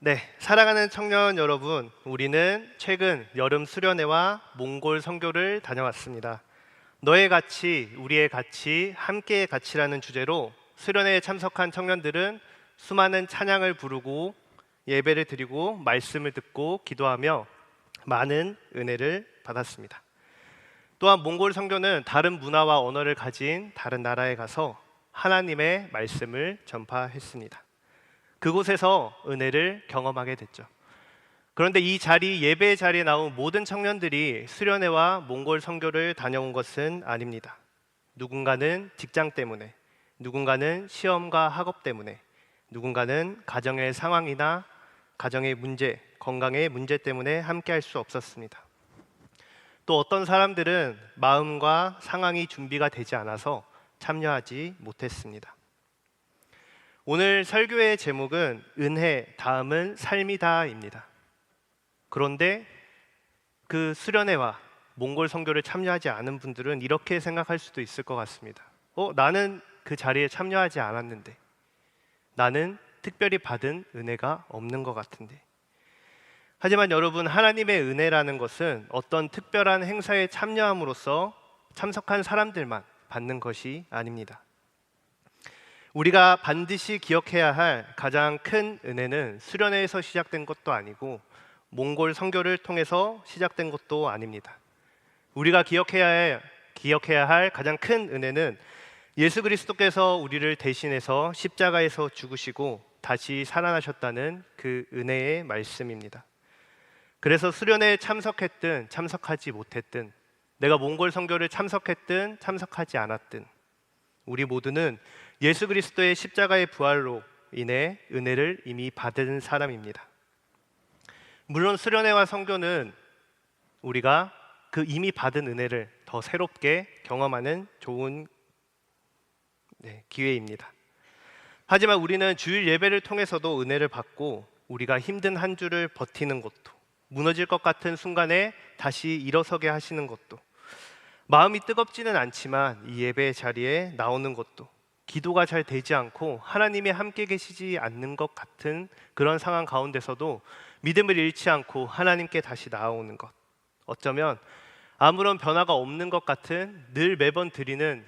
네, 사랑하는 청년 여러분, 우리는 최근 여름 수련회와 몽골 선교를 다녀왔습니다. 너의 가치, 우리의 가치, 함께의 가치라는 주제로 수련회에 참석한 청년들은 수많은 찬양을 부르고 예배를 드리고 말씀을 듣고 기도하며 많은 은혜를 받았습니다. 또한 몽골 선교는 다른 문화와 언어를 가진 다른 나라에 가서 하나님의 말씀을 전파했습니다. 그곳에서 은혜를 경험하게 됐죠. 그런데 이 자리, 예배 자리에 나온 모든 청년들이 수련회와 몽골 선교를 다녀온 것은 아닙니다. 누군가는 직장 때문에, 누군가는 시험과 학업 때문에, 누군가는 가정의 상황이나 가정의 문제, 건강의 문제 때문에 함께 할 수 없었습니다. 또 어떤 사람들은 마음과 상황이 준비가 되지 않아서 참여하지 못했습니다. 오늘 설교의 제목은 은혜, 다음은 삶이다입니다. 그런데 그 수련회와 몽골 선교를 참여하지 않은 분들은 이렇게 생각할 수도 있을 것 같습니다. 나는 그 자리에 참여하지 않았는데, 나는 특별히 받은 은혜가 없는 것 같은데. 하지만 여러분, 하나님의 은혜라는 것은 어떤 특별한 행사에 참여함으로써 참석한 사람들만 받는 것이 아닙니다. 우리가 반드시 기억해야 할 가장 큰 은혜는 수련회에서 시작된 것도 아니고 몽골 선교를 통해서 시작된 것도 아닙니다. 우리가 기억해야 할 가장 큰 은혜는 예수 그리스도께서 우리를 대신해서 십자가에서 죽으시고 다시 살아나셨다는 그 은혜의 말씀입니다. 그래서 수련회에 참석했든 참석하지 못했든, 내가 몽골 선교를 참석했든 참석하지 않았든, 우리 모두는 예수 그리스도의 십자가의 부활로 인해 은혜를 이미 받은 사람입니다. 물론 수련회와 선교는 우리가 그 이미 받은 은혜를 더 새롭게 경험하는 좋은 기회입니다. 하지만 우리는 주일 예배를 통해서도 은혜를 받고, 우리가 힘든 한 주를 버티는 것도, 무너질 것 같은 순간에 다시 일어서게 하시는 것도, 마음이 뜨겁지는 않지만 이 예배 자리에 나오는 것도, 기도가 잘 되지 않고 하나님이 함께 계시지 않는 것 같은 그런 상황 가운데서도 믿음을 잃지 않고 하나님께 다시 나아오는 것, 어쩌면 아무런 변화가 없는 것 같은 늘 매번 드리는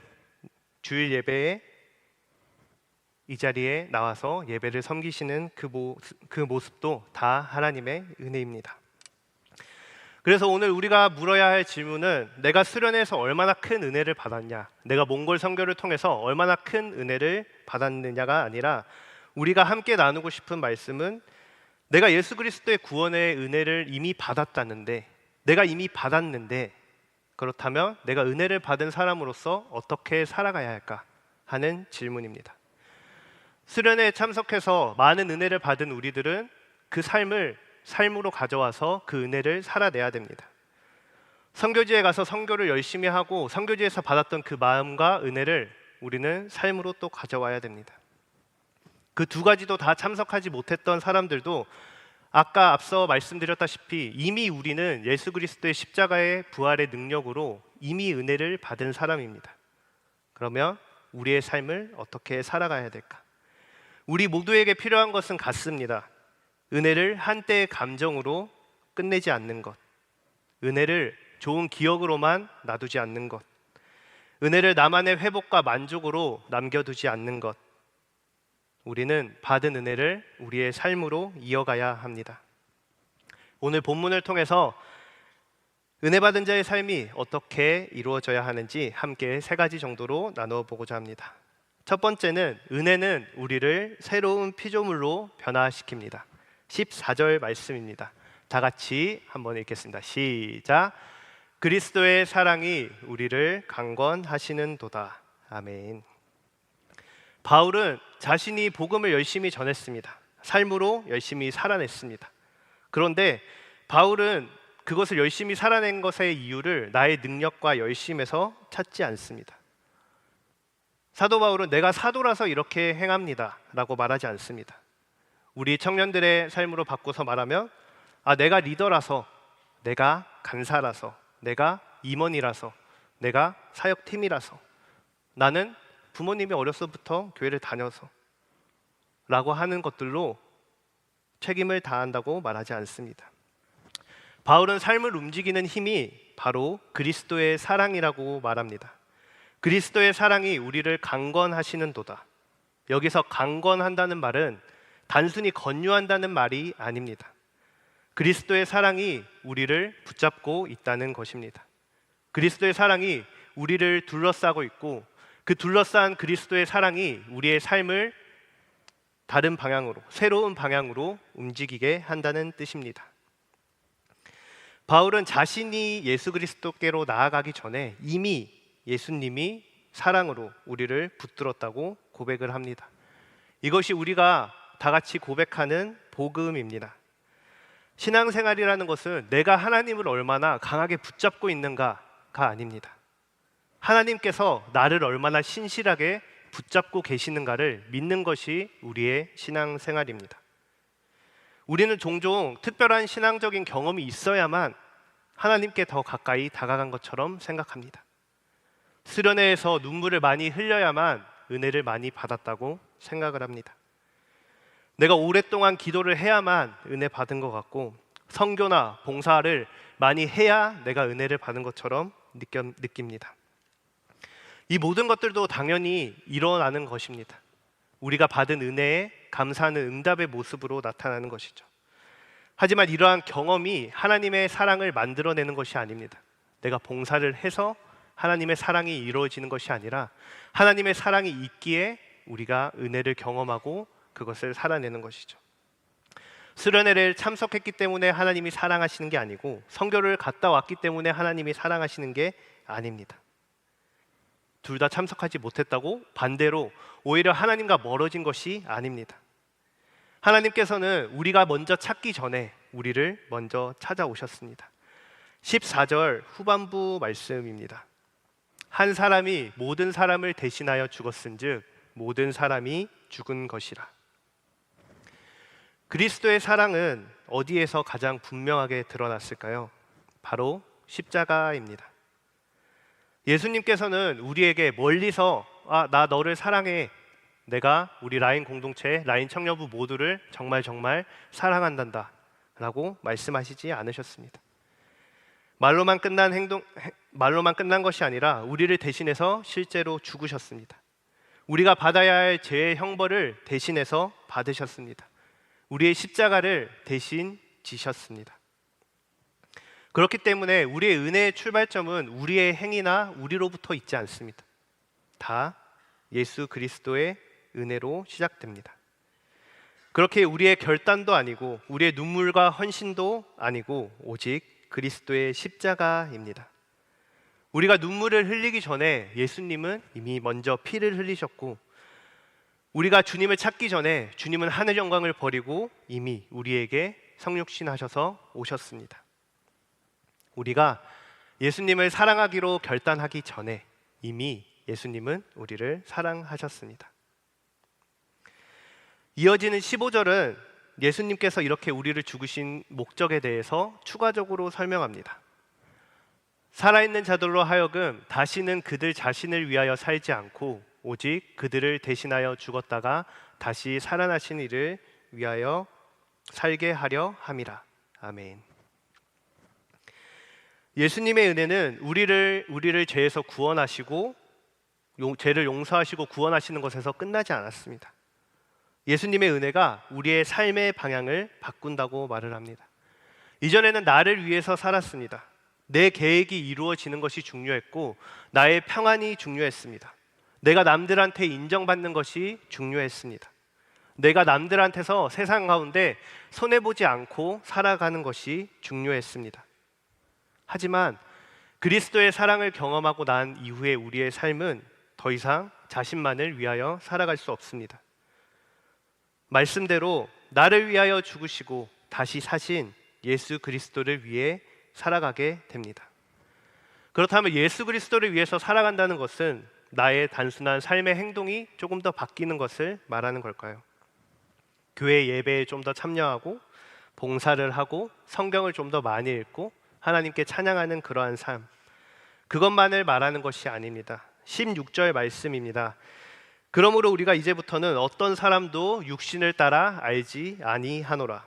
주일 예배에 이 자리에 나와서 예배를 섬기시는 그 모습도 다 하나님의 은혜입니다. 그래서 오늘 우리가 물어야 할 질문은, 내가 수련회에서 얼마나 큰 은혜를 받았냐, 내가 몽골 선교를 통해서 얼마나 큰 은혜를 받았느냐가 아니라, 우리가 함께 나누고 싶은 말씀은, 내가 예수 그리스도의 구원의 은혜를 이미 받았다는데, 내가 이미 받았는데, 그렇다면 내가 은혜를 받은 사람으로서 어떻게 살아가야 할까 하는 질문입니다. 수련회에 참석해서 많은 은혜를 받은 우리들은 그 삶으로 가져와서 그 은혜를 살아내야 됩니다. 선교지에 가서 선교를 열심히 하고 선교지에서 받았던 그 마음과 은혜를 우리는 삶으로 또 가져와야 됩니다. 그 두 가지도 다 참석하지 못했던 사람들도 아까 앞서 말씀드렸다시피 이미 우리는 예수 그리스도의 십자가의 부활의 능력으로 이미 은혜를 받은 사람입니다. 그러면 우리의 삶을 어떻게 살아가야 될까? 우리 모두에게 필요한 것은 같습니다. 은혜를 한때의 감정으로 끝내지 않는 것, 은혜를 좋은 기억으로만 놔두지 않는 것, 은혜를 나만의 회복과 만족으로 남겨두지 않는 것, 우리는 받은 은혜를 우리의 삶으로 이어가야 합니다. 오늘 본문을 통해서 은혜 받은 자의 삶이 어떻게 이루어져야 하는지 함께 세 가지 정도로 나누어 보고자 합니다. 첫 번째는, 은혜는 우리를 새로운 피조물로 변화시킵니다. 14절 말씀입니다. 다 같이 한번 읽겠습니다. 시작. 그리스도의 사랑이 우리를 강건하시는도다. 아멘. 바울은 자신이 복음을 열심히 전했습니다. 삶으로 열심히 살아냈습니다. 그런데 바울은 그것을 열심히 살아낸 것의 이유를 나의 능력과 열심에서 찾지 않습니다. 사도 바울은 내가 사도라서 이렇게 행합니다 라고 말하지 않습니다. 우리 청년들의 삶으로 바꿔서 말하면, 내가 리더라서, 내가 간사라서, 내가 임원이라서, 내가 사역팀이라서, 나는 부모님이 어렸을 때부터 교회를 다녀서 라고 하는 것들로 책임을 다한다고 말하지 않습니다. 바울은 삶을 움직이는 힘이 바로 그리스도의 사랑이라고 말합니다. 그리스도의 사랑이 우리를 강건하시는도다. 여기서 강건한다는 말은 단순히 건유한다는 말이 아닙니다. 그리스도의 사랑이 우리를 붙잡고 있다는 것입니다. 그리스도의 사랑이 우리를 둘러싸고 있고 그 둘러싼 그리스도의 사랑이 우리의 삶을 다른 방향으로, 새로운 방향으로 움직이게 한다는 뜻입니다. 바울은 자신이 예수 그리스도께로 나아가기 전에 이미 예수님이 사랑으로 우리를 붙들었다고 고백을 합니다. 이것이 우리가 다 같이 고백하는 복음입니다. 신앙생활이라는 것은 내가 하나님을 얼마나 강하게 붙잡고 있는가가 아닙니다. 하나님께서 나를 얼마나 신실하게 붙잡고 계시는가를 믿는 것이 우리의 신앙생활입니다. 우리는 종종 특별한 신앙적인 경험이 있어야만 하나님께 더 가까이 다가간 것처럼 생각합니다. 수련회에서 눈물을 많이 흘려야만 은혜를 많이 받았다고 생각을 합니다. 내가 오랫동안 기도를 해야만 은혜 받은 것 같고 선교나 봉사를 많이 해야 내가 은혜를 받은 것처럼 느낍니다. 이 모든 것들도 당연히 일어나는 것입니다. 우리가 받은 은혜에 감사하는 응답의 모습으로 나타나는 것이죠. 하지만 이러한 경험이 하나님의 사랑을 만들어내는 것이 아닙니다. 내가 봉사를 해서 하나님의 사랑이 이루어지는 것이 아니라 하나님의 사랑이 있기에 우리가 은혜를 경험하고 그것을 살아내는 것이죠. 수련회를 참석했기 때문에 하나님이 사랑하시는 게 아니고 선교를 갔다 왔기 때문에 하나님이 사랑하시는 게 아닙니다. 둘 다 참석하지 못했다고 반대로 오히려 하나님과 멀어진 것이 아닙니다. 하나님께서는 우리가 먼저 찾기 전에 우리를 먼저 찾아오셨습니다. 14절 후반부 말씀입니다. 한 사람이 모든 사람을 대신하여 죽었은즉 모든 사람이 죽은 것이라. 그리스도의 사랑은 어디에서 가장 분명하게 드러났을까요? 바로 십자가입니다. 예수님께서는 우리에게 멀리서 나 너를 사랑해, 내가 우리 라인 공동체, 라인 청년부 모두를 정말 사랑한단다 라고 말씀하시지 않으셨습니다. 말로만 끝난 것이 아니라 우리를 대신해서 실제로 죽으셨습니다. 우리가 받아야 할 죄의 형벌을 대신해서 받으셨습니다. 우리의 십자가를 대신 지셨습니다. 그렇기 때문에 우리의 은혜의 출발점은 우리의 행위나 우리로부터 있지 않습니다. 다 예수 그리스도의 은혜로 시작됩니다. 그렇게 우리의 결단도 아니고 우리의 눈물과 헌신도 아니고 오직 그리스도의 십자가입니다. 우리가 눈물을 흘리기 전에 예수님은 이미 먼저 피를 흘리셨고 우리가 주님을 찾기 전에 주님은 하늘 영광을 버리고 이미 우리에게 성육신하셔서 오셨습니다. 우리가 예수님을 사랑하기로 결단하기 전에 이미 예수님은 우리를 사랑하셨습니다. 이어지는 15절은 예수님께서 이렇게 우리를 죽으신 목적에 대해서 추가적으로 설명합니다. 살아있는 자들로 하여금 다시는 그들 자신을 위하여 살지 않고 오직 그들을 대신하여 죽었다가 다시 살아나신 이를 위하여 살게 하려 함이라. 아멘. 예수님의 은혜는 우리를 죄에서 구원하시고 죄를 용서하시고 구원하시는 것에서 끝나지 않았습니다. 예수님의 은혜가 우리의 삶의 방향을 바꾼다고 말을 합니다. 이전에는 나를 위해서 살았습니다. 내 계획이 이루어지는 것이 중요했고 나의 평안이 중요했습니다. 내가 남들한테 인정받는 것이 중요했습니다. 내가 남들한테서 세상 가운데 손해보지 않고 살아가는 것이 중요했습니다. 하지만 그리스도의 사랑을 경험하고 난 이후에 우리의 삶은 더 이상 자신만을 위하여 살아갈 수 없습니다. 말씀대로 나를 위하여 죽으시고 다시 사신 예수 그리스도를 위해 살아가게 됩니다. 그렇다면 예수 그리스도를 위해서 살아간다는 것은 나의 단순한 삶의 행동이 조금 더 바뀌는 것을 말하는 걸까요? 교회 예배에 좀 더 참여하고 봉사를 하고 성경을 좀 더 많이 읽고 하나님께 찬양하는 그러한 삶, 그것만을 말하는 것이 아닙니다. 16절 말씀입니다. 그러므로 우리가 이제부터는 어떤 사람도 육신을 따라 알지 아니하노라.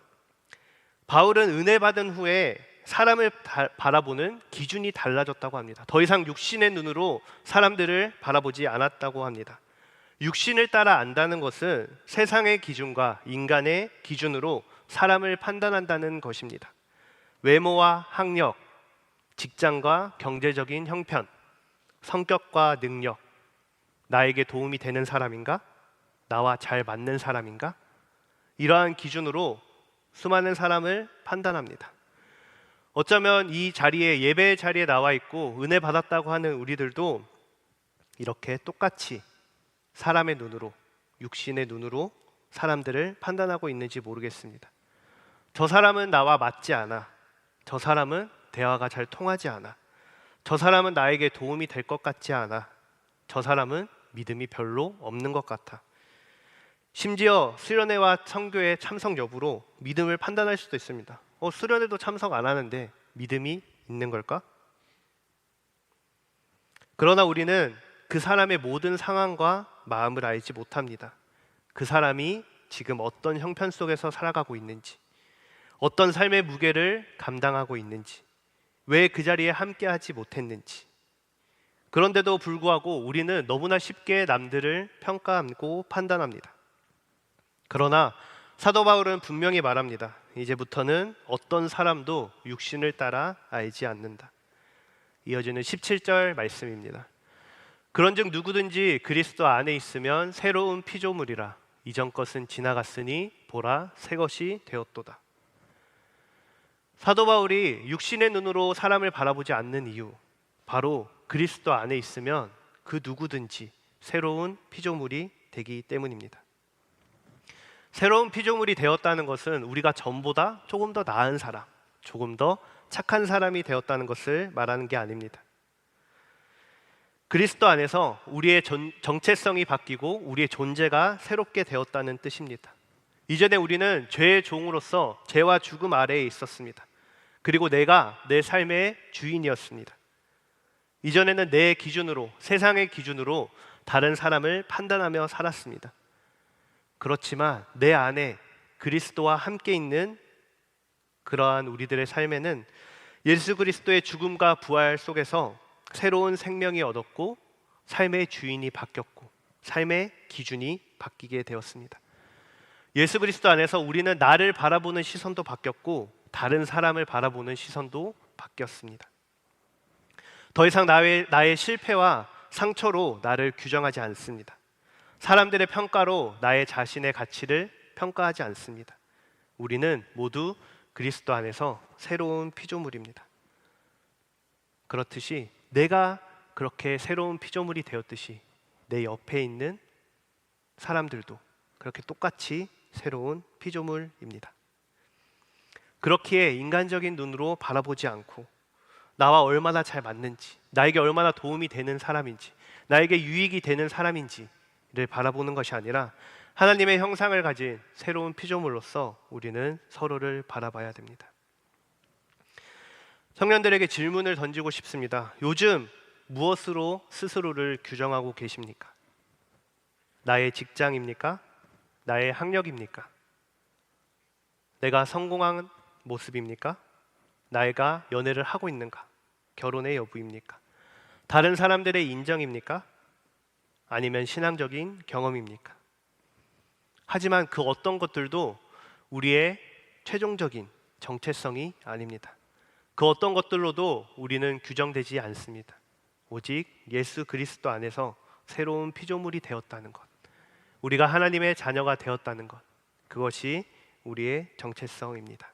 바울은 은혜 받은 후에 사람을 바라보는 기준이 달라졌다고 합니다. 더 이상 육신의 눈으로 사람들을 바라보지 않았다고 합니다. 육신을 따라 안다는 것은 세상의 기준과 인간의 기준으로 사람을 판단한다는 것입니다. 외모와 학력, 직장과 경제적인 형편, 성격과 능력, 나에게 도움이 되는 사람인가? 나와 잘 맞는 사람인가? 이러한 기준으로 수많은 사람을 판단합니다. 어쩌면 이 자리에, 예배 자리에 나와 있고 은혜 받았다고 하는 우리들도 이렇게 똑같이 사람의 눈으로, 육신의 눈으로 사람들을 판단하고 있는지 모르겠습니다. 저 사람은 나와 맞지 않아. 저 사람은 대화가 잘 통하지 않아. 저 사람은 나에게 도움이 될 것 같지 않아. 저 사람은 믿음이 별로 없는 것 같아. 심지어 수련회와 선교회 참석 여부로 믿음을 판단할 수도 있습니다. 수련회도 참석 안 하는데 믿음이 있는 걸까? 그러나 우리는 그 사람의 모든 상황과 마음을 알지 못합니다. 그 사람이 지금 어떤 형편 속에서 살아가고 있는지, 어떤 삶의 무게를 감당하고 있는지, 왜 그 자리에 함께하지 못했는지. 그런데도 불구하고 우리는 너무나 쉽게 남들을 평가하고 판단합니다. 그러나 사도 바울은 분명히 말합니다. 이제부터는 어떤 사람도 육신을 따라 알지 않는다. 이어지는 17절 말씀입니다. 그런즉 누구든지 그리스도 안에 있으면 새로운 피조물이라. 이전 것은 지나갔으니 보라 새 것이 되었도다. 사도 바울이 육신의 눈으로 사람을 바라보지 않는 이유, 바로 그리스도 안에 있으면 그 누구든지 새로운 피조물이 되기 때문입니다. 새로운 피조물이 되었다는 것은 우리가 전보다 조금 더 나은 사람, 조금 더 착한 사람이 되었다는 것을 말하는 게 아닙니다. 그리스도 안에서 우리의 정체성이 바뀌고 우리의 존재가 새롭게 되었다는 뜻입니다. 이전에 우리는 죄의 종으로서 죄와 죽음 아래에 있었습니다. 그리고 내가 내 삶의 주인이었습니다. 이전에는 내 기준으로, 세상의 기준으로 다른 사람을 판단하며 살았습니다. 그렇지만 내 안에 그리스도와 함께 있는 그러한 우리들의 삶에는 예수 그리스도의 죽음과 부활 속에서 새로운 생명이 얻었고 삶의 주인이 바뀌었고 삶의 기준이 바뀌게 되었습니다. 예수 그리스도 안에서 우리는 나를 바라보는 시선도 바뀌었고 다른 사람을 바라보는 시선도 바뀌었습니다. 더 이상 나의 실패와 상처로 나를 규정하지 않습니다. 사람들의 평가로 나의 자신의 가치를 평가하지 않습니다. 우리는 모두 그리스도 안에서 새로운 피조물입니다. 그렇듯이 내가 그렇게 새로운 피조물이 되었듯이 내 옆에 있는 사람들도 그렇게 똑같이 새로운 피조물입니다. 그렇기에 인간적인 눈으로 바라보지 않고 나와 얼마나 잘 맞는지, 나에게 얼마나 도움이 되는 사람인지, 나에게 유익이 되는 사람인지를 바라보는 것이 아니라 하나님의 형상을 가진 새로운 피조물로서 우리는 서로를 바라봐야 됩니다. 청년들에게 질문을 던지고 싶습니다. 요즘 무엇으로 스스로를 규정하고 계십니까? 나의 직장입니까? 나의 학력입니까? 내가 성공한 모습입니까? 나이가 연애를 하고 있는가? 결혼의 여부입니까? 다른 사람들의 인정입니까? 아니면 신앙적인 경험입니까? 하지만 그 어떤 것들도 우리의 최종적인 정체성이 아닙니다. 그 어떤 것들로도 우리는 규정되지 않습니다. 오직 예수 그리스도 안에서 새로운 피조물이 되었다는 것, 우리가 하나님의 자녀가 되었다는 것, 그것이 우리의 정체성입니다.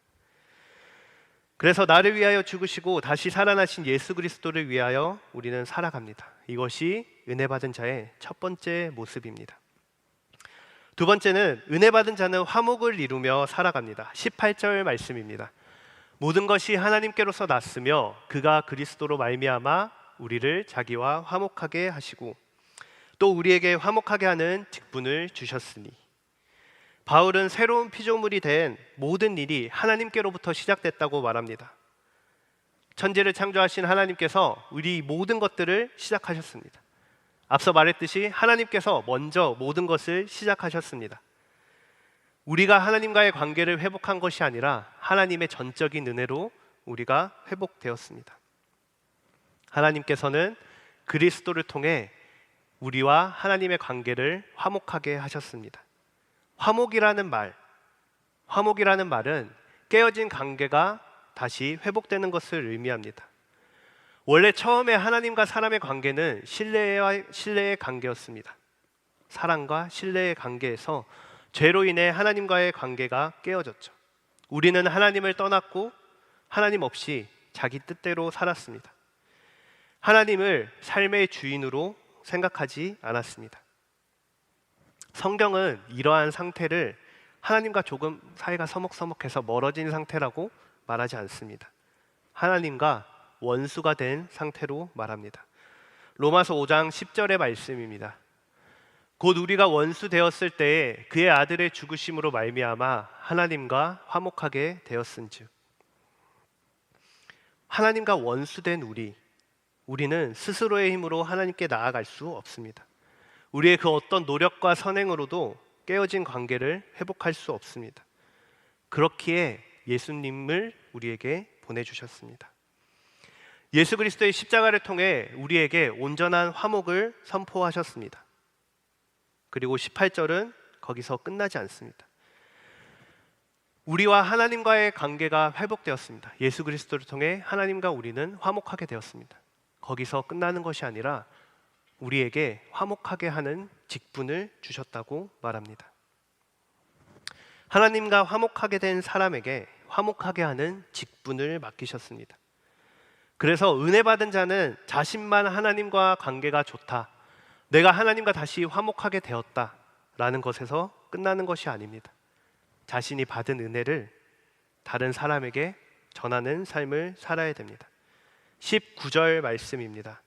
그래서 나를 위하여 죽으시고 다시 살아나신 예수 그리스도를 위하여 우리는 살아갑니다. 이것이 은혜 받은 자의 첫 번째 모습입니다. 두 번째는 은혜 받은 자는 화목을 이루며 살아갑니다. 18절 말씀입니다. 모든 것이 하나님께로서 났으며 그가 그리스도로 말미암아 우리를 자기와 화목하게 하시고 또 우리에게 화목하게 하는 직분을 주셨으니. 바울은 새로운 피조물이 된 모든 일이 하나님께로부터 시작됐다고 말합니다. 천지를 창조하신 하나님께서 우리 모든 것들을 시작하셨습니다. 앞서 말했듯이 하나님께서 먼저 모든 것을 시작하셨습니다. 우리가 하나님과의 관계를 회복한 것이 아니라 하나님의 전적인 은혜로 우리가 회복되었습니다. 하나님께서는 그리스도를 통해 우리와 하나님의 관계를 화목하게 하셨습니다. 화목이라는 말은 깨어진 관계가 다시 회복되는 것을 의미합니다. 원래 처음에 하나님과 사람의 관계는 신뢰의 관계였습니다. 사랑과 신뢰의 관계에서 죄로 인해 하나님과의 관계가 깨어졌죠. 우리는 하나님을 떠났고 하나님 없이 자기 뜻대로 살았습니다. 하나님을 삶의 주인으로 생각하지 않았습니다. 성경은 이러한 상태를 하나님과 조금 사이가 서먹서먹해서 멀어진 상태라고 말하지 않습니다. 하나님과 원수가 된 상태로 말합니다. 로마서 5장 10절의 말씀입니다. 곧 우리가 원수 되었을 때에 그의 아들의 죽으심으로 말미암아 하나님과 화목하게 되었은즉. 하나님과 원수된 우리는 스스로의 힘으로 하나님께 나아갈 수 없습니다. 우리의 그 어떤 노력과 선행으로도 깨어진 관계를 회복할 수 없습니다. 그렇기에 예수님을 우리에게 보내주셨습니다. 예수 그리스도의 십자가를 통해 우리에게 온전한 화목을 선포하셨습니다. 그리고 18절은 거기서 끝나지 않습니다. 우리와 하나님과의 관계가 회복되었습니다. 예수 그리스도를 통해 하나님과 우리는 화목하게 되었습니다. 거기서 끝나는 것이 아니라 우리에게 화목하게 하는 직분을 주셨다고 말합니다. 하나님과 화목하게 된 사람에게 화목하게 하는 직분을 맡기셨습니다. 그래서 은혜 받은 자는 자신만 하나님과 관계가 좋다, 내가 하나님과 다시 화목하게 되었다 라는 것에서 끝나는 것이 아닙니다. 자신이 받은 은혜를 다른 사람에게 전하는 삶을 살아야 됩니다. 19절 말씀입니다.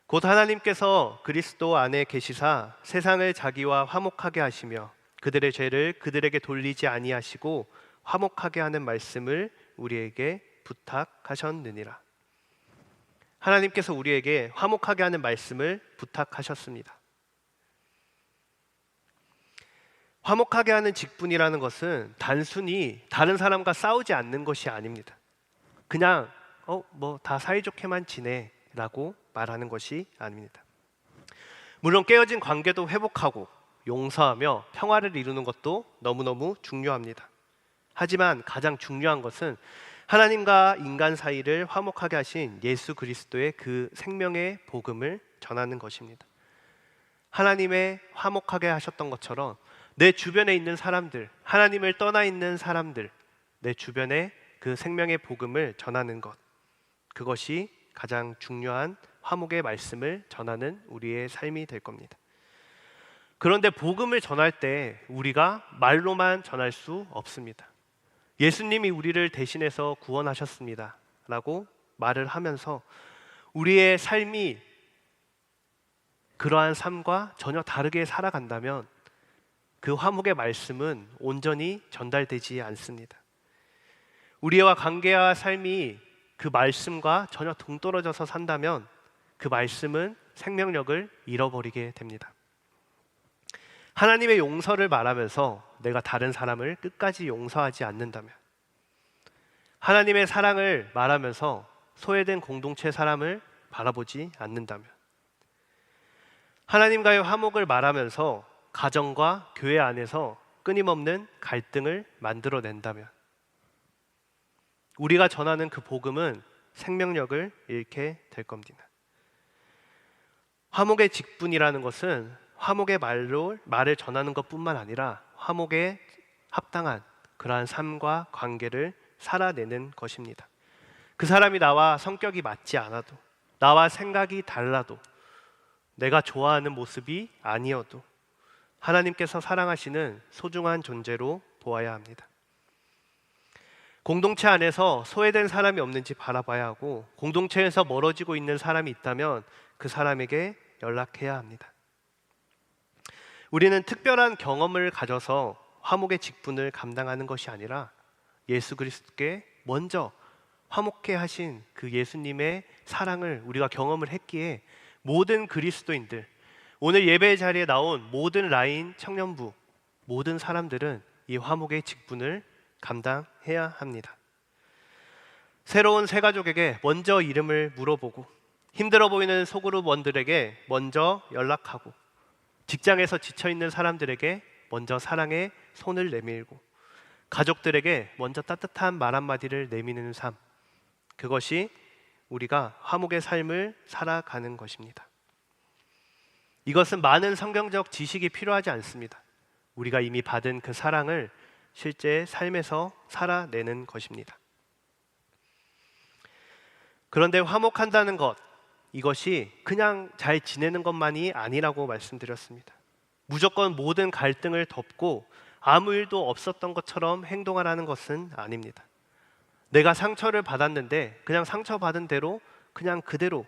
곧 하나님께서 그리스도 안에 계시사 세상을 자기와 화목하게 하시며 그들의 죄를 그들에게 돌리지 아니하시고 화목하게 하는 말씀을 우리에게 부탁하셨느니라. 하나님께서 우리에게 화목하게 하는 말씀을 부탁하셨습니다. 화목하게 하는 직분이라는 것은 단순히 다른 사람과 싸우지 않는 것이 아닙니다. 그냥 다 사이좋게만 지내라고 말하는 것이 아닙니다. 물론 깨어진 관계도 회복하고 용서하며 평화를 이루는 것도 너무너무 중요합니다. 하지만 가장 중요한 것은 하나님과 인간 사이를 화목하게 하신 예수 그리스도의 그 생명의 복음을 전하는 것입니다. 하나님의 화목하게 하셨던 것처럼 내 주변에 있는 사람들, 하나님을 떠나 있는 사람들, 내 주변에 그 생명의 복음을 전하는 것, 그것이 가장 중요한 화목의 말씀을 전하는 우리의 삶이 될 겁니다. 그런데 복음을 전할 때 우리가 말로만 전할 수 없습니다. 예수님이 우리를 대신해서 구원하셨습니다 라고 말을 하면서 우리의 삶이 그러한 삶과 전혀 다르게 살아간다면 그 화목의 말씀은 온전히 전달되지 않습니다. 우리와 관계와 삶이 그 말씀과 전혀 동떨어져서 산다면 그 말씀은 생명력을 잃어버리게 됩니다. 하나님의 용서를 말하면서 내가 다른 사람을 끝까지 용서하지 않는다면, 하나님의 사랑을 말하면서 소외된 공동체 사람을 바라보지 않는다면, 하나님과의 화목을 말하면서 가정과 교회 안에서 끊임없는 갈등을 만들어낸다면 우리가 전하는 그 복음은 생명력을 잃게 될 겁니다. 화목의 직분이라는 것은 화목의 말을 전하는 것뿐만 아니라 화목에 합당한 그러한 삶과 관계를 살아내는 것입니다. 그 사람이 나와 성격이 맞지 않아도, 나와 생각이 달라도, 내가 좋아하는 모습이 아니어도 하나님께서 사랑하시는 소중한 존재로 보아야 합니다. 공동체 안에서 소외된 사람이 없는지 바라봐야 하고, 공동체에서 멀어지고 있는 사람이 있다면 그 사람에게 연락해야 합니다. 우리는 특별한 경험을 가져서 화목의 직분을 감당하는 것이 아니라 예수 그리스도께 먼저 화목해 하신 그 예수님의 사랑을 우리가 경험을 했기에 모든 그리스도인들, 오늘 예배 자리에 나온 모든 라인 청년부, 모든 사람들은 이 화목의 직분을 감당해야 합니다. 새로운 새 가족에게 먼저 이름을 물어보고, 힘들어 보이는 소그룹원들에게 먼저 연락하고, 직장에서 지쳐있는 사람들에게 먼저 사랑의 손을 내밀고, 가족들에게 먼저 따뜻한 말 한마디를 내미는 삶, 그것이 우리가 화목의 삶을 살아가는 것입니다. 이것은 많은 성경적 지식이 필요하지 않습니다. 우리가 이미 받은 그 사랑을 실제 삶에서 살아내는 것입니다. 그런데 화목한다는 것, 이것이 그냥 잘 지내는 것만이 아니라고 말씀드렸습니다. 무조건 모든 갈등을 덮고 아무 일도 없었던 것처럼 행동하라는 것은 아닙니다. 내가 상처를 받았는데 그냥 상처받은 대로 그냥 그대로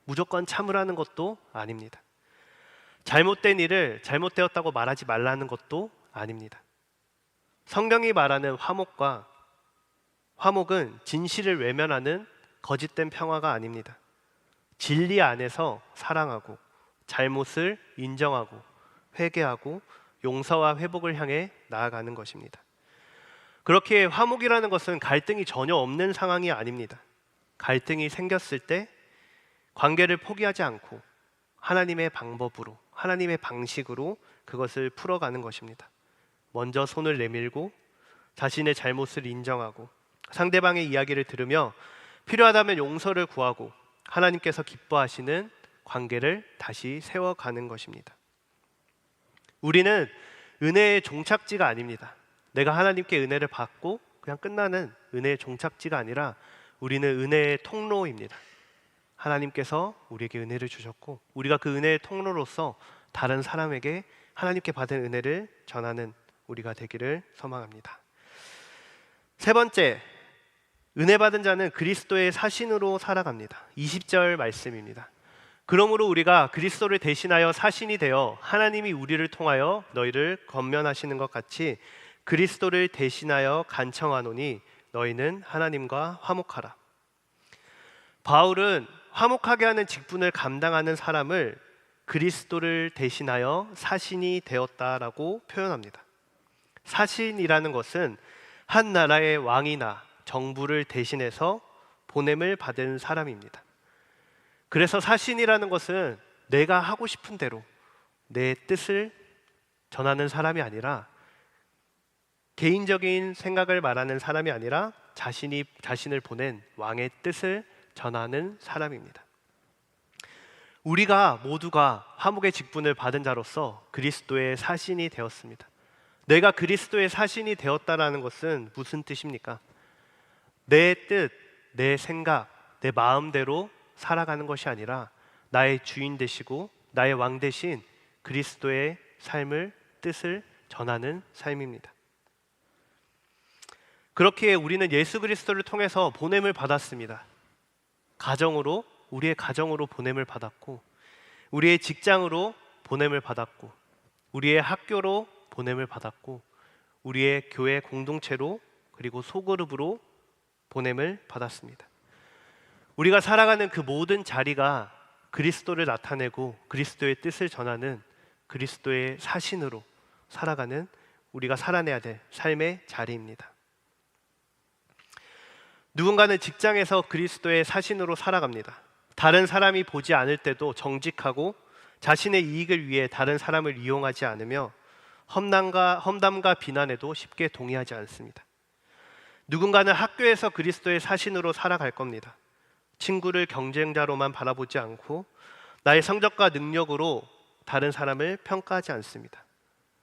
무조건 참으라는 것도 아닙니다. 잘못된 일을 잘못되었다고 말하지 말라는 것도 아닙니다. 성경이 말하는 화목은 진실을 외면하는 거짓된 평화가 아닙니다. 진리 안에서 사랑하고 잘못을 인정하고 회개하고 용서와 회복을 향해 나아가는 것입니다. 그렇게 화목이라는 것은 갈등이 전혀 없는 상황이 아닙니다. 갈등이 생겼을 때 관계를 포기하지 않고 하나님의 방법으로, 하나님의 방식으로 그것을 풀어가는 것입니다. 먼저 손을 내밀고 자신의 잘못을 인정하고 상대방의 이야기를 들으며 필요하다면 용서를 구하고 하나님께서 기뻐하시는 관계를 다시 세워가는 것입니다. 우리는 은혜의 종착지가 아닙니다. 내가 하나님께 은혜를 받고 그냥 끝나는 은혜의 종착지가 아니라 우리는 은혜의 통로입니다. 하나님께서 우리에게 은혜를 주셨고 우리가 그 은혜의 통로로서 다른 사람에게 하나님께 받은 은혜를 전하는 우리가 되기를 소망합니다. 세 번째, 은혜 받은 자는 그리스도의 사신으로 살아갑니다. 20절 말씀입니다. 그러므로 우리가 그리스도를 대신하여 사신이 되어 하나님이 우리를 통하여 너희를 권면하시는 것 같이 그리스도를 대신하여 간청하노니 너희는 하나님과 화목하라. 바울은 화목하게 하는 직분을 감당하는 사람을 그리스도를 대신하여 사신이 되었다라고 표현합니다. 사신이라는 것은 한 나라의 왕이나 정부를 대신해서 보냄을 받은 사람입니다. 그래서 사신이라는 것은 내가 하고 싶은 대로 내 뜻을 전하는 사람이 아니라, 개인적인 생각을 말하는 사람이 아니라 자신을 보낸 왕의 뜻을 전하는 사람입니다. 우리가 모두가 화목의 직분을 받은 자로서 그리스도의 사신이 되었습니다. 내가 그리스도의 사신이 되었다라는 것은 무슨 뜻입니까? 내 뜻, 내 생각, 내 마음대로 살아가는 것이 아니라 나의 주인 되시고 나의 왕 대신 그리스도의 삶을, 뜻을 전하는 삶입니다. 그렇기에 우리는 예수 그리스도를 통해서 보냄을 받았습니다. 가정으로, 우리의 가정으로 보냄을 받았고, 우리의 직장으로 보냄을 받았고, 우리의 학교로 보냄을 받았고, 우리의 교회 공동체로, 그리고 소그룹으로 보냄을 받았습니다. 우리가 살아가는 그 모든 자리가 그리스도를 나타내고 그리스도의 뜻을 전하는 그리스도의 사신으로 살아가는, 우리가 살아내야 될 삶의 자리입니다. 누군가는 직장에서 그리스도의 사신으로 살아갑니다. 다른 사람이 보지 않을 때도 정직하고 자신의 이익을 위해 다른 사람을 이용하지 않으며 험담과 비난에도 쉽게 동의하지 않습니다. 누군가는 학교에서 그리스도의 사신으로 살아갈 겁니다. 친구를 경쟁자로만 바라보지 않고 나의 성적과 능력으로 다른 사람을 평가하지 않습니다.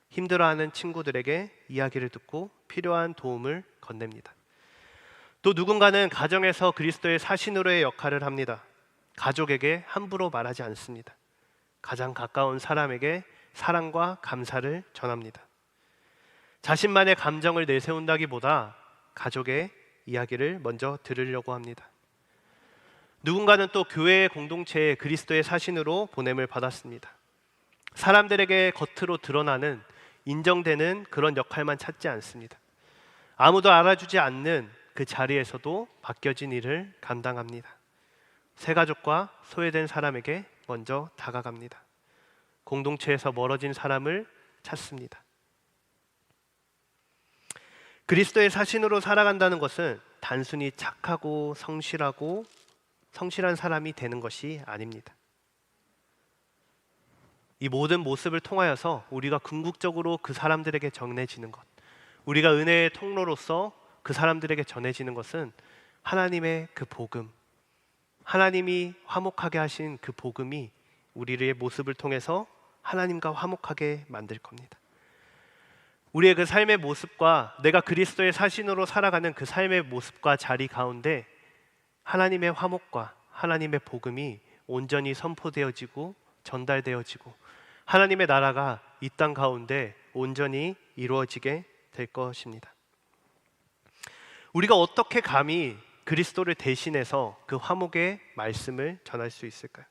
힘들어하는 친구들에게 이야기를 듣고 필요한 도움을 건넵니다. 또 누군가는 가정에서 그리스도의 사신으로의 역할을 합니다. 가족에게 함부로 말하지 않습니다. 가장 가까운 사람에게 사랑과 감사를 전합니다. 자신만의 감정을 내세운다기보다 가족의 이야기를 먼저 들으려고 합니다. 누군가는 또 교회의 공동체에 그리스도의 사신으로 보냄을 받았습니다. 사람들에게 겉으로 드러나는, 인정되는 그런 역할만 찾지 않습니다. 아무도 알아주지 않는 그 자리에서도 맡겨진 일을 감당합니다. 새 가족과 소외된 사람에게 먼저 다가갑니다. 공동체에서 멀어진 사람을 찾습니다. 그리스도의 사신으로 살아간다는 것은 단순히 착하고 성실한 사람이 되는 것이 아닙니다. 이 모든 모습을 통하여서 우리가 궁극적으로 그 사람들에게 전해지는 것, 우리가 은혜의 통로로서 그 사람들에게 전해지는 것은 하나님의 그 복음, 하나님이 화목하게 하신 그 복음이 우리의 모습을 통해서 하나님과 화목하게 만들 겁니다. 우리의 그 삶의 모습과 내가 그리스도의 사신으로 살아가는 그 삶의 모습과 자리 가운데 하나님의 화목과 하나님의 복음이 온전히 선포되어지고 전달되어지고 하나님의 나라가 이 땅 가운데 온전히 이루어지게 될 것입니다. 우리가 어떻게 감히 그리스도를 대신해서 그 화목의 말씀을 전할 수 있을까요?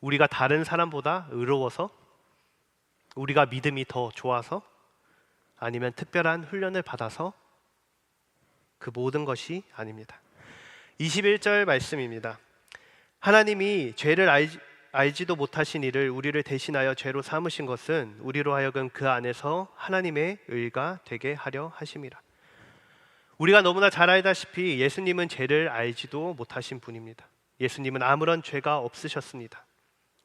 우리가 다른 사람보다 의로워서? 우리가 믿음이 더 좋아서? 아니면 특별한 훈련을 받아서? 그 모든 것이 아닙니다. 21절 말씀입니다. 하나님이 죄를 알지도 못하신 이를 우리를 대신하여 죄로 삼으신 것은 우리로 하여금 그 안에서 하나님의 의가 되게 하려 하심이라. 우리가 너무나 잘 알다시피 예수님은 죄를 알지도 못하신 분입니다. 예수님은 아무런 죄가 없으셨습니다.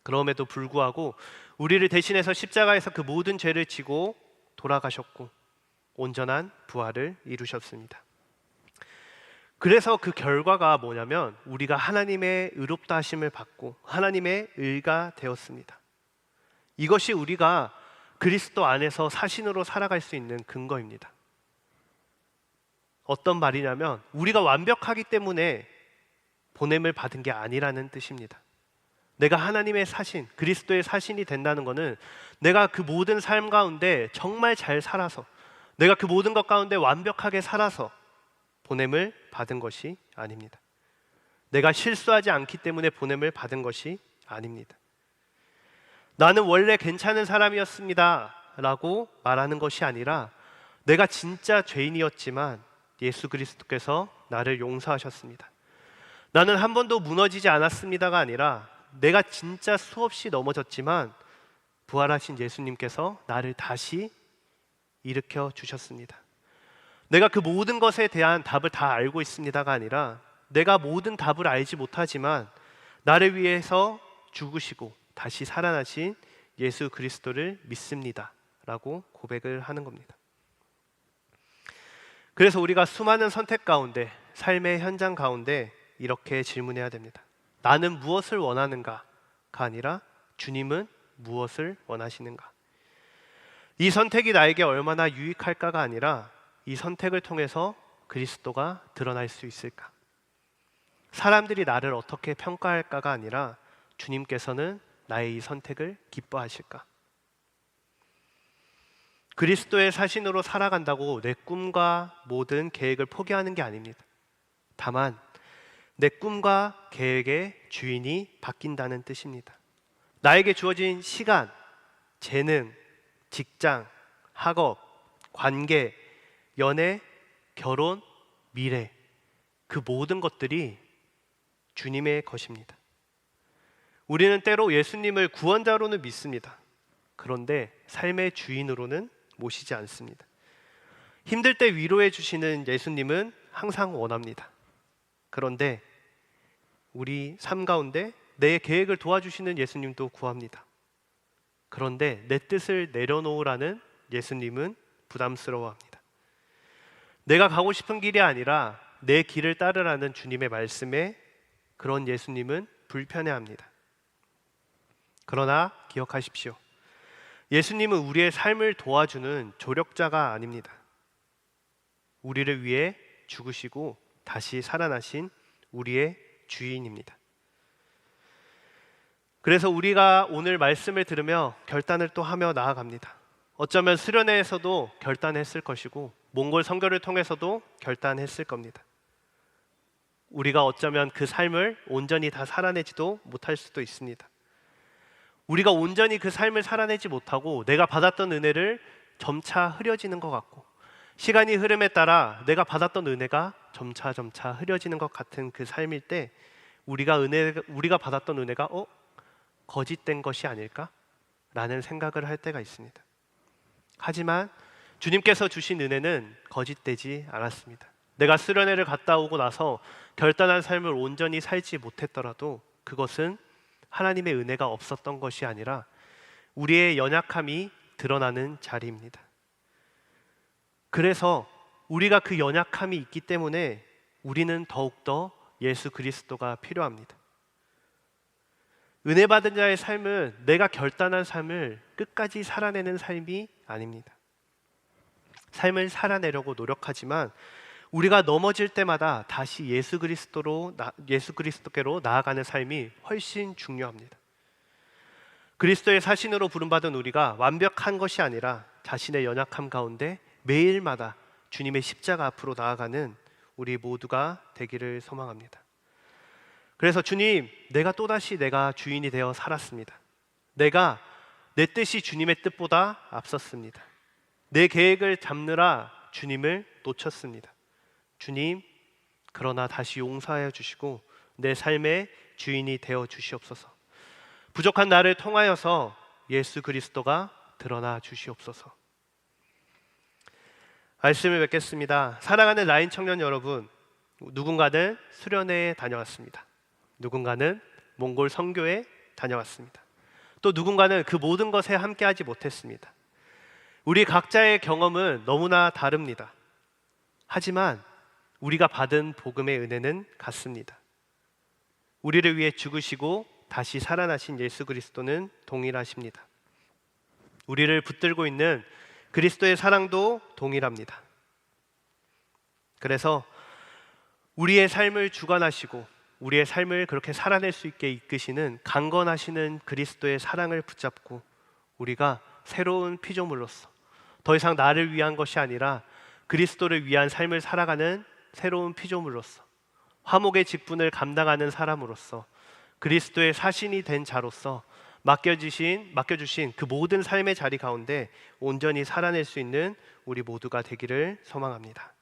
그럼에도 불구하고 우리를 대신해서 십자가에서 그 모든 죄를 지고 돌아가셨고 온전한 부활을 이루셨습니다. 그래서 그 결과가 뭐냐면 우리가 하나님의 의롭다 하심을 받고 하나님의 의가 되었습니다. 이것이 우리가 그리스도 안에서 사신으로 살아갈 수 있는 근거입니다. 어떤 말이냐면 우리가 완벽하기 때문에 보냄을 받은 게 아니라는 뜻입니다. 내가 하나님의 사신, 그리스도의 사신이 된다는 것은 내가 그 모든 삶 가운데 정말 잘 살아서 내가 그 모든 것 가운데 완벽하게 살아서 보냄을 받은 것이 아닙니다. 내가 실수하지 않기 때문에 보냄을 받은 것이 아닙니다. 나는 원래 괜찮은 사람이었습니다 라고 말하는 것이 아니라 내가 진짜 죄인이었지만 예수 그리스도께서 나를 용서하셨습니다. 나는 한 번도 무너지지 않았습니다가 아니라 내가 진짜 수없이 넘어졌지만 부활하신 예수님께서 나를 다시 일으켜 주셨습니다. 내가 그 모든 것에 대한 답을 다 알고 있습니다가 아니라 내가 모든 답을 알지 못하지만 나를 위해서 죽으시고 다시 살아나신 예수 그리스도를 믿습니다 라고 고백을 하는 겁니다. 그래서 우리가 수많은 선택 가운데 삶의 현장 가운데 이렇게 질문해야 됩니다. 나는 무엇을 원하는가가 아니라 주님은 무엇을 원하시는가? 이 선택이 나에게 얼마나 유익할까가 아니라 이 선택을 통해서 그리스도가 드러날 수 있을까? 사람들이 나를 어떻게 평가할까가 아니라 주님께서는 나의 이 선택을 기뻐하실까? 그리스도의 사신으로 살아간다고 내 꿈과 모든 계획을 포기하는 게 아닙니다. 다만 내 꿈과 계획의 주인이 바뀐다는 뜻입니다. 나에게 주어진 시간, 재능, 직장, 학업, 관계, 연애, 결혼, 미래, 그 모든 것들이 주님의 것입니다. 우리는 때로 예수님을 구원자로는 믿습니다. 그런데 삶의 주인으로는 모시지 않습니다. 힘들 때 위로해 주시는 예수님은 항상 원합니다. 그런데 우리 삶 가운데 내 계획을 도와주시는 예수님도 구합니다. 그런데 내 뜻을 내려놓으라는 예수님은 부담스러워합니다. 내가 가고 싶은 길이 아니라 내 길을 따르라는 주님의 말씀에 그런 예수님은 불편해합니다. 그러나 기억하십시오. 예수님은 우리의 삶을 도와주는 조력자가 아닙니다. 우리를 위해 죽으시고 다시 살아나신 우리의 주인입니다. 그래서 우리가 오늘 말씀을 들으며 결단을 또 하며 나아갑니다. 어쩌면 수련회에서도 결단했을 것이고 몽골 선교를 통해서도 결단했을 겁니다. 우리가 어쩌면 그 삶을 온전히 다 살아내지도 못할 수도 있습니다. 우리가 온전히 그 삶을 살아내지 못하고 내가 받았던 은혜를 점차 흐려지는 것 같고 시간이 흐름에 따라 내가 받았던 은혜가 점차 흐려지는 것 같은 그 삶일 때 우리가 받았던 은혜가 거짓된 것이 아닐까? 라는 생각을 할 때가 있습니다. 하지만 주님께서 주신 은혜는 거짓되지 않았습니다. 내가 수련회를 갔다 오고 나서 결단한 삶을 온전히 살지 못했더라도 그것은 하나님의 은혜가 없었던 것이 아니라 우리의 연약함이 드러나는 자리입니다. 그래서 우리가 그 연약함이 있기 때문에 우리는 더욱더 예수 그리스도가 필요합니다. 은혜 받은 자의 삶은 내가 결단한 삶을 끝까지 살아내는 삶이 아닙니다. 삶을 살아내려고 노력하지만 우리가 넘어질 때마다 다시 예수 그리스도께로 나아가는 삶이 훨씬 중요합니다. 그리스도의 사신으로 부름받은 우리가 완벽한 것이 아니라 자신의 연약함 가운데 매일마다 주님의 십자가 앞으로 나아가는 우리 모두가 되기를 소망합니다. 그래서 주님, 내가 또다시 내가 주인이 되어 살았습니다. 내가 내 뜻이 주님의 뜻보다 앞섰습니다. 내 계획을 잡느라 주님을 놓쳤습니다. 주님, 그러나 다시 용서하여 주시고 내 삶의 주인이 되어 주시옵소서. 부족한 나를 통하여서 예수 그리스도가 드러나 주시옵소서. 말씀을 뵙겠습니다. 사랑하는 라인 청년 여러분, 누군가는 수련회에 다녀왔습니다. 누군가는 몽골 선교에 다녀왔습니다. 또 누군가는 그 모든 것에 함께하지 못했습니다. 우리 각자의 경험은 너무나 다릅니다. 하지만 우리가 받은 복음의 은혜는 같습니다. 우리를 위해 죽으시고 다시 살아나신 예수 그리스도는 동일하십니다. 우리를 붙들고 있는 그리스도의 사랑도 동일합니다. 그래서 우리의 삶을 주관하시고 우리의 삶을 그렇게 살아낼 수 있게 이끄시는 강건하시는 그리스도의 사랑을 붙잡고 우리가 새로운 피조물로서 더 이상 나를 위한 것이 아니라 그리스도를 위한 삶을 살아가는 새로운 피조물로서 화목의 직분을 감당하는 사람으로서 그리스도의 사신이 된 자로서 맡겨주신 그 모든 삶의 자리 가운데 온전히 살아낼 수 있는 우리 모두가 되기를 소망합니다.